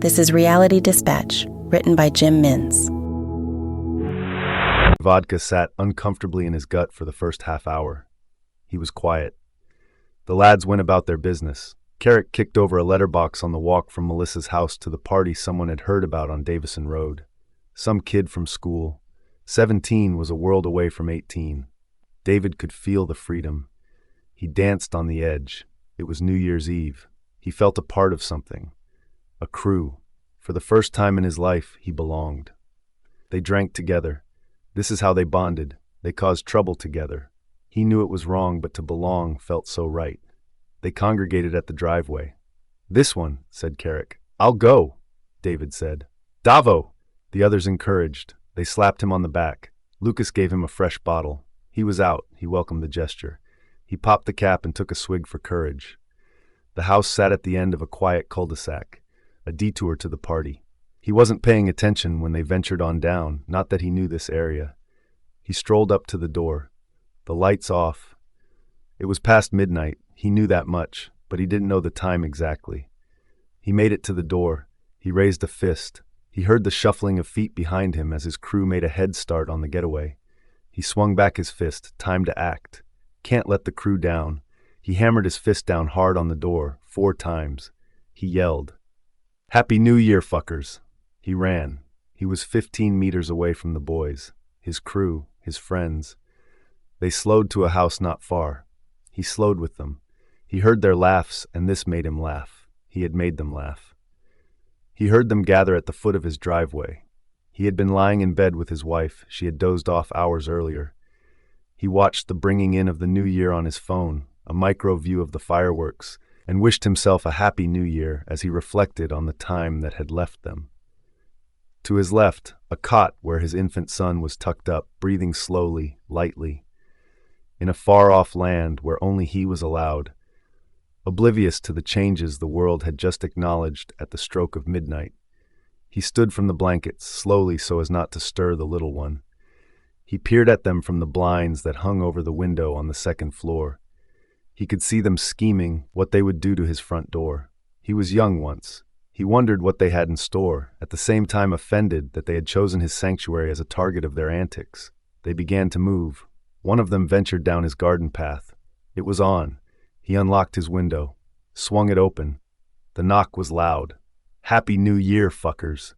This is Reality Dispatch, written by Jim Mintz. Vodka sat uncomfortably in his gut for the first half hour. He was quiet. The lads went about their business. Carrick kicked over a letterbox on the walk from Melissa's house to the party someone had heard about on Davison Road. Some kid from school. 17 was a world away from 18. David could feel the freedom. He danced on the edge. It was New Year's Eve. He felt a part of something. A crew. For the first time in his life, he belonged. They drank together. This is how they bonded. They caused trouble together. He knew it was wrong, but to belong felt so right. They congregated at the driveway. "This one," said Carrick. "I'll go," David said. "Davo!" The others encouraged. They slapped him on the back. Lucas gave him a fresh bottle. He was out. He welcomed the gesture. He popped the cap and took a swig for courage. The house sat at the end of a quiet cul-de-sac, a detour to the party. He wasn't paying attention when they ventured on down, not that he knew this area. He strolled up to the door. The lights off. It was past midnight. He knew that much, but he didn't know the time exactly. He made it to the door. He raised a fist. He heard the shuffling of feet behind him as his crew made a head start on the getaway. He swung back his fist. Time to act. Can't let the crew down. He hammered his fist down hard on the door, 4 times. He yelled, "Happy New Year, fuckers!" He ran. He was 15 meters away from the boys, his crew, his friends. They slowed to a house not far. He slowed with them. He heard their laughs, and this made him laugh. He had made them laugh. He heard them gather at the foot of his driveway. He had been lying in bed with his wife. She had dozed off hours earlier. He watched the bringing in of the new year on his phone, a micro view of the fireworks, and wished himself a happy new year as he reflected on the time that had left them. To his left, a cot where his infant son was tucked up, breathing slowly, lightly. In a far-off land where only he was allowed, oblivious to the changes the world had just acknowledged at the stroke of midnight. He stood from the blankets, slowly so as not to stir the little one. He peered at them from the blinds that hung over the window on the second floor. He could see them scheming what they would do to his front door. He was young once. He wondered what they had in store, at the same time offended that they had chosen his sanctuary as a target of their antics. They began to move. One of them ventured down his garden path. It was on. He unlocked his window, swung it open. The knock was loud. "Happy New Year, fuckers!"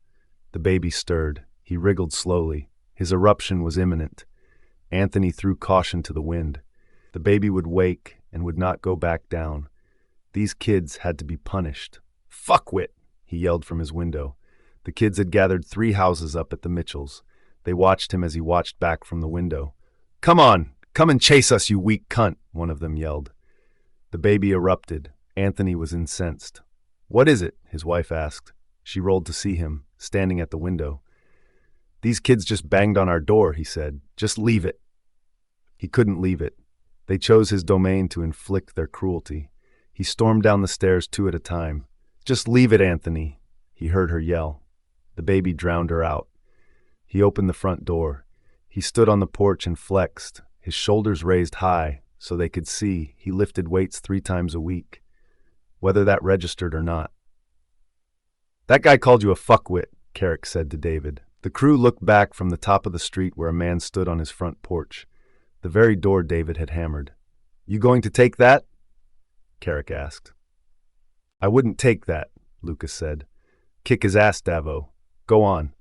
The baby stirred. He wriggled slowly. His eruption was imminent. Anthony threw caution to the wind. The baby would wake and would not go back down. These kids had to be punished. "Fuckwit!" he yelled from his window. The kids had gathered 3 houses up at the Mitchells. They watched him as he watched back from the window. "Come on! Come and chase us, you weak cunt!" one of them yelled. The baby erupted. Anthony was incensed. "What is it?" his wife asked. She rolled to see him, standing at the window. "These kids just banged on our door," he said. "Just leave it." He couldn't leave it. They chose his domain to inflict their cruelty. He stormed down the stairs 2 at a time. "Just leave it, Anthony," he heard her yell. The baby drowned her out. He opened the front door. He stood on the porch and flexed, his shoulders raised high so they could see he lifted weights 3 times a week, whether that registered or not. "That guy called you a fuckwit," Carrick said to David. The crew looked back from the top of the street where a man stood on his front porch, the very door David had hammered. "You going to take that?" Carrick asked. "I wouldn't take that," Lucas said. "Kick his ass, Davo. Go on.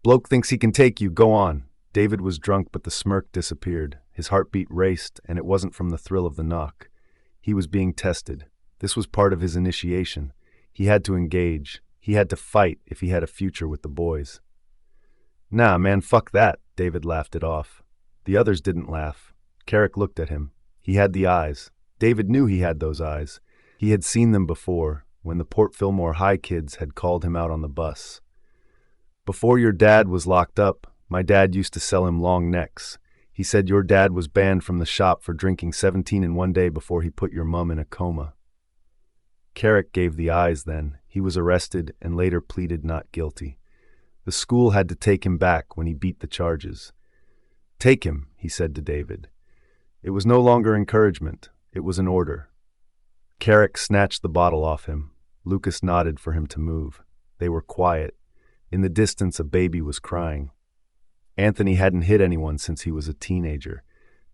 Bloke thinks he can take you, go on." David was drunk, but the smirk disappeared. His heartbeat raced, and it wasn't from the thrill of the knock. He was being tested. This was part of his initiation. He had to engage. He had to fight if he had a future with the boys. "Nah, man, fuck that," David laughed it off. The others didn't laugh. Carrick looked at him. He had the eyes. David knew he had those eyes. He had seen them before, when the Port Fillmore High kids had called him out on the bus. "Before your dad was locked up, my dad used to sell him long necks. He said your dad was banned from the shop for drinking 17 in one day before he put your mum in a coma." Carrick gave the eyes then. He was arrested and later pleaded not guilty. The school had to take him back when he beat the charges. "Take him," he said to David. It was no longer encouragement. It was an order. Carrick snatched the bottle off him. Lucas nodded for him to move. They were quiet. In the distance, a baby was crying. Anthony hadn't hit anyone since he was a teenager.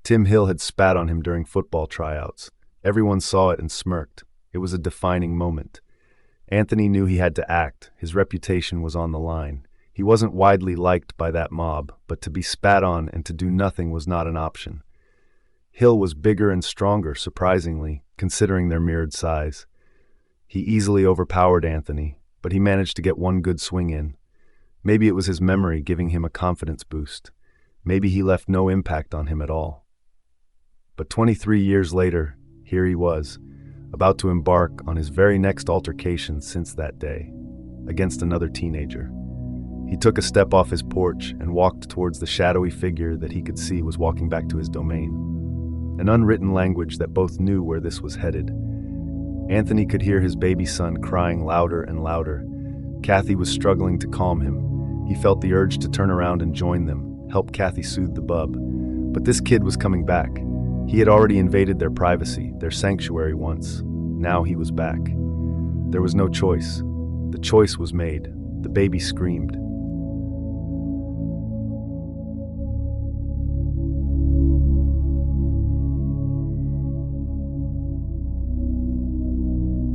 Tim Hill had spat on him during football tryouts. Everyone saw it and smirked. It was a defining moment. Anthony knew he had to act. His reputation was on the line. He wasn't widely liked by that mob, but to be spat on and to do nothing was not an option. Hill was bigger and stronger, surprisingly, considering their mirrored size. He easily overpowered Anthony, but he managed to get one good swing in. Maybe it was his memory giving him a confidence boost. Maybe he left no impact on him at all. But 23 years later, here he was, about to embark on his very next altercation since that day, against another teenager. He took a step off his porch and walked towards the shadowy figure that he could see was walking back to his domain. An unwritten language that both knew where this was headed. Anthony could hear his baby son crying louder and louder. Kathy was struggling to calm him. He felt the urge to turn around and join them, help Kathy soothe the bub. But this kid was coming back. He had already invaded their privacy, their sanctuary once. Now he was back. There was no choice. The choice was made. The baby screamed.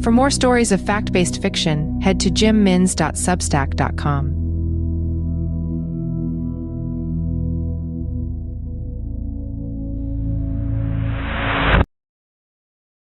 For more stories of fact-based fiction, head to jimmins.substack.com.